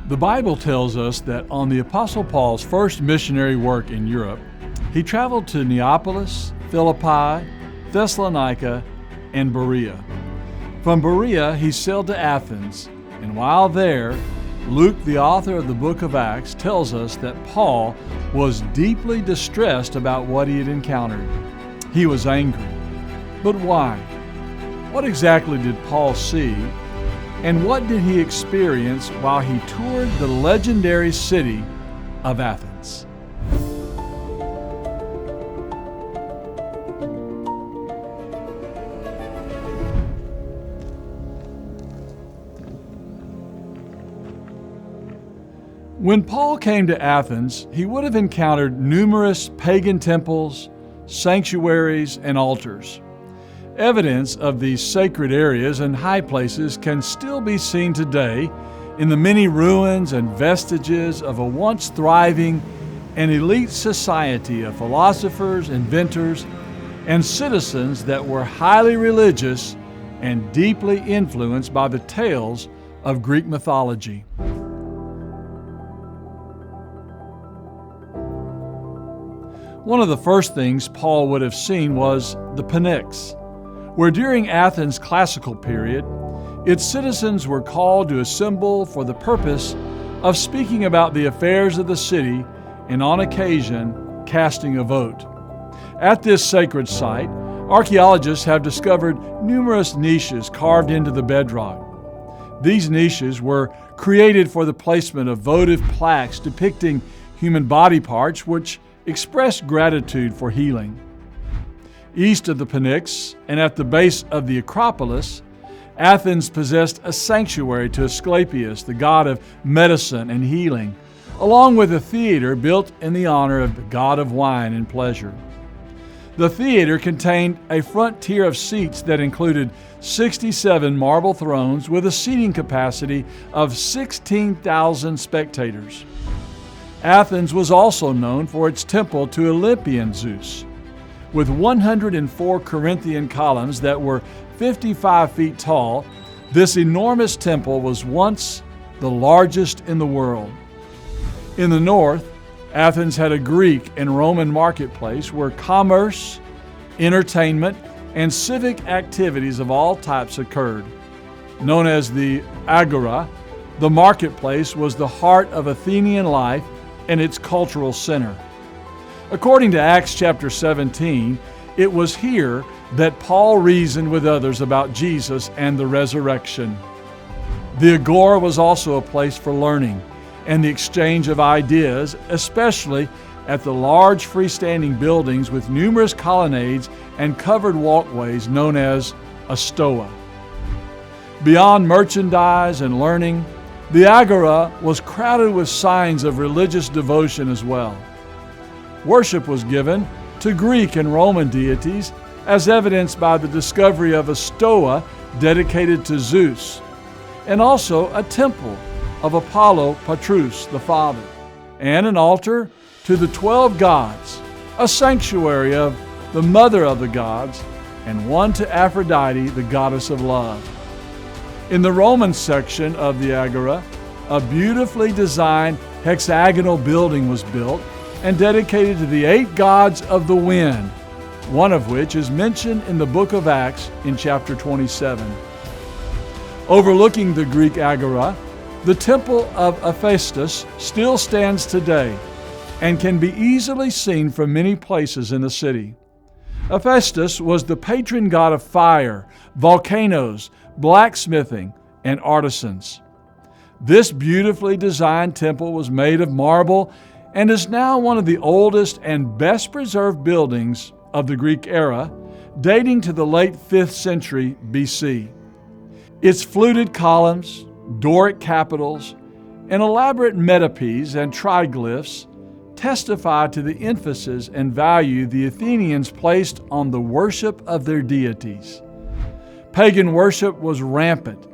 The Bible tells us that on the Apostle Paul's first missionary work in Europe, he traveled to Neapolis, Philippi, Thessalonica, and Berea. From Berea, he sailed to Athens, and while there, Luke, the author of the book of Acts, tells us that Paul was deeply distressed about what he had encountered. He was angry. But why? What exactly did Paul see, and what did he experience while he toured the legendary city of Athens? When Paul came to Athens, he would have encountered numerous pagan temples, sanctuaries, and altars. Evidence of these sacred areas and high places can still be seen today in the many ruins and vestiges of a once thriving and elite society of philosophers, inventors, and citizens that were highly religious and deeply influenced by the tales of Greek mythology. One of the first things Paul would have seen was the Pnyx, where during Athens' classical period, its citizens were called to assemble for the purpose of speaking about the affairs of the city and on occasion casting a vote. At this sacred site, archaeologists have discovered numerous niches carved into the bedrock. These niches were created for the placement of votive plaques depicting human body parts which expressed gratitude for healing. East of the Pnyx and at the base of the Acropolis, Athens possessed a sanctuary to Asclepius, the god of medicine and healing, along with a theater built in the honor of the god of wine and pleasure. The theater contained a front tier of seats that included 67 marble thrones with a seating capacity of 16,000 spectators. Athens was also known for its temple to Olympian Zeus, with 104 Corinthian columns that were 55 feet tall. This enormous temple was once the largest in the world. In the north, Athens had a Greek and Roman marketplace where commerce, entertainment, and civic activities of all types occurred. Known as the agora, the marketplace was the heart of Athenian life and its cultural center. According to Acts chapter 17, it was here that Paul reasoned with others about Jesus and the resurrection. The agora was also a place for learning and the exchange of ideas, especially at the large freestanding buildings with numerous colonnades and covered walkways known as a stoa. Beyond merchandise and learning, the agora was crowded with signs of religious devotion as well. Worship was given to Greek and Roman deities, as evidenced by the discovery of a stoa dedicated to Zeus, and also a temple of Apollo Patrus, the father, and an altar to the 12 gods, a sanctuary of the mother of the gods, and one to Aphrodite, the goddess of love. In the Roman section of the agora, a beautifully designed hexagonal building was built and dedicated to the 8 gods of the wind, one of which is mentioned in the book of Acts in chapter 27. Overlooking the Greek agora, the temple of Hephaestus still stands today and can be easily seen from many places in the city. Hephaestus was the patron god of fire, volcanoes, blacksmithing, and artisans. This beautifully designed temple was made of marble and is now one of the oldest and best preserved buildings of the Greek era, dating to the late 5th century BC. Its fluted columns, Doric capitals, and elaborate metopes and triglyphs testify to the emphasis and value the Athenians placed on the worship of their deities. Pagan worship was rampant,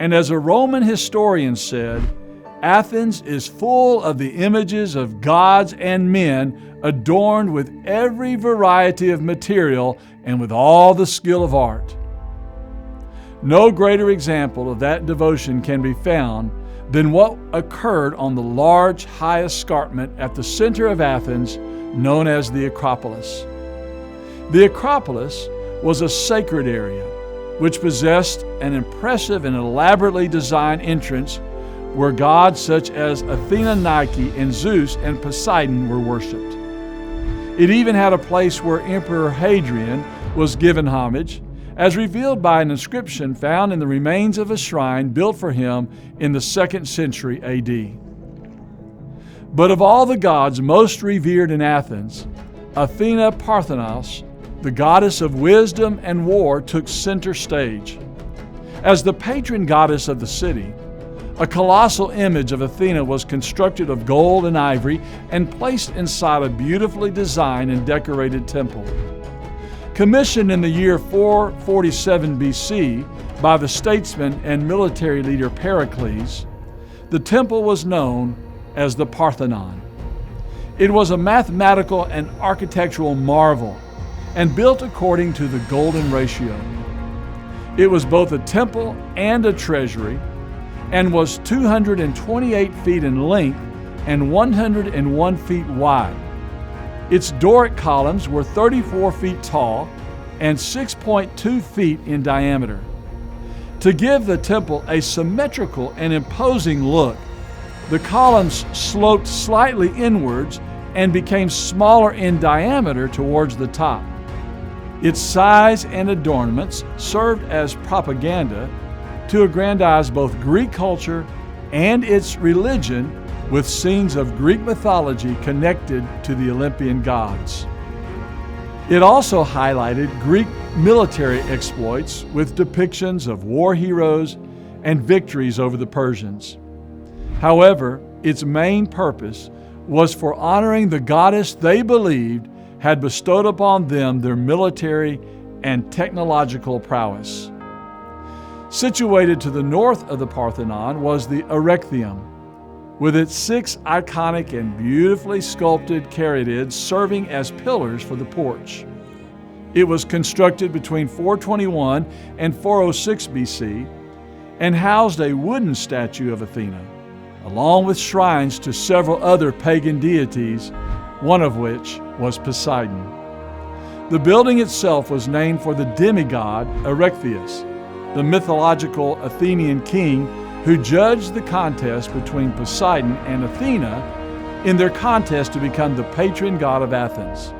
and as a Roman historian said, Athens is full of the images of gods and men adorned with every variety of material and with all the skill of art. No greater example of that devotion can be found than what occurred on the large, high escarpment at the center of Athens, known as the Acropolis. The Acropolis was a sacred area which possessed an impressive and elaborately designed entrance where gods such as Athena, Nike, and Zeus and Poseidon were worshipped. It even had a place where Emperor Hadrian was given homage, as revealed by an inscription found in the remains of a shrine built for him in the 2nd century AD. But of all the gods most revered in Athens, Athena Parthenos, the goddess of wisdom and war, took center stage. As the patron goddess of the city, a colossal image of Athena was constructed of gold and ivory and placed inside a beautifully designed and decorated temple. Commissioned in the year 447 BC by the statesman and military leader Pericles, the temple was known as the Parthenon. It was a mathematical and architectural marvel and built according to the golden ratio. It was both a temple and a treasury, and was 228 feet in length and 101 feet wide. Its Doric columns were 34 feet tall and 6.2 feet in diameter. To give the temple a symmetrical and imposing look, the columns sloped slightly inwards and became smaller in diameter towards the top. Its size and adornments served as propaganda to aggrandize both Greek culture and its religion with scenes of Greek mythology connected to the Olympian gods. It also highlighted Greek military exploits with depictions of war heroes and victories over the Persians. However, its main purpose was for honoring the goddess they believed had bestowed upon them their military and technological prowess. Situated to the north of the Parthenon was the Erechtheum, with its 6 iconic and beautifully sculpted caryatids serving as pillars for the porch. It was constructed between 421 and 406 BC and housed a wooden statue of Athena, along with shrines to several other pagan deities, one of which was Poseidon. The building itself was named for the demigod Erechtheus, the mythological Athenian king who judged the contest between Poseidon and Athena in their contest to become the patron god of Athens.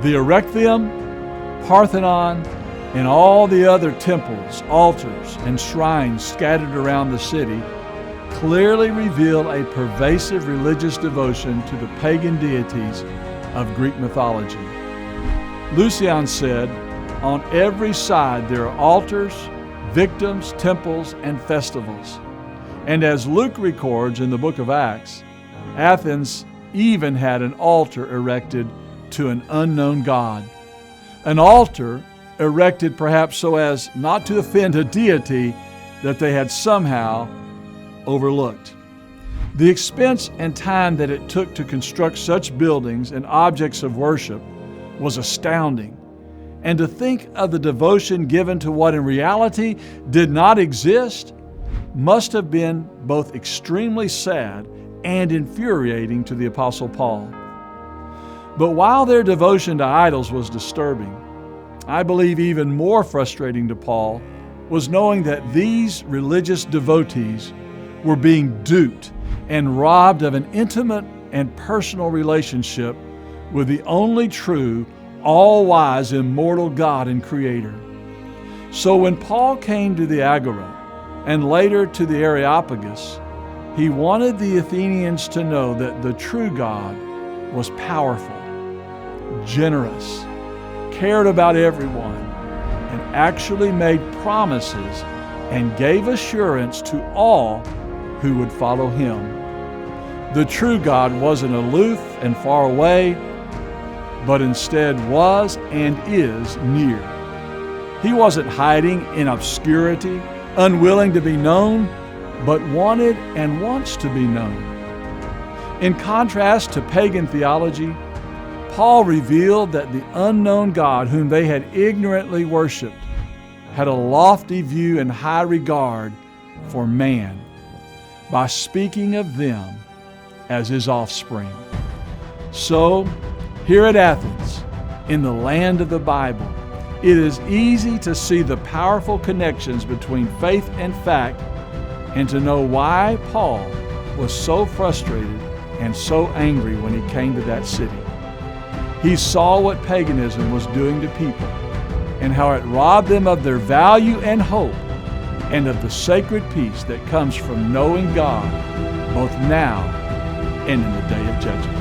The Erechtheum, Parthenon, and all the other temples, altars, and shrines scattered around the city clearly reveal a pervasive religious devotion to the pagan deities of Greek mythology. Lucian said, "On every side there are altars, victims, temples, and festivals." And as Luke records in the book of Acts, Athens even had an altar erected to an unknown god. An altar erected perhaps so as not to offend a deity that they had somehow overlooked. The expense and time that it took to construct such buildings and objects of worship was astounding. And to think of the devotion given to what in reality did not exist must have been both extremely sad and infuriating to the Apostle Paul. But while their devotion to idols was disturbing, I believe even more frustrating to Paul was knowing that these religious devotees were being duped and robbed of an intimate and personal relationship with the only true, all-wise, immortal God and Creator. So when Paul came to the agora and later to the Areopagus, he wanted the Athenians to know that the true God was powerful, generous, cared about everyone, and actually made promises and gave assurance to all who would follow him. The true God wasn't aloof and far away, but instead was and is near. He wasn't hiding in obscurity, unwilling to be known, but wanted and wants to be known. In contrast to pagan theology, Paul revealed that the unknown God whom they had ignorantly worshiped had a lofty view and high regard for man. by speaking of them as his offspring. So, here at Athens, in the land of the Bible, it is easy to see the powerful connections between faith and fact, and to know why Paul was so frustrated and so angry when he came to that city. He saw what paganism was doing to people and how it robbed them of their value and hope and of the sacred peace that comes from knowing God both now and in the day of judgment.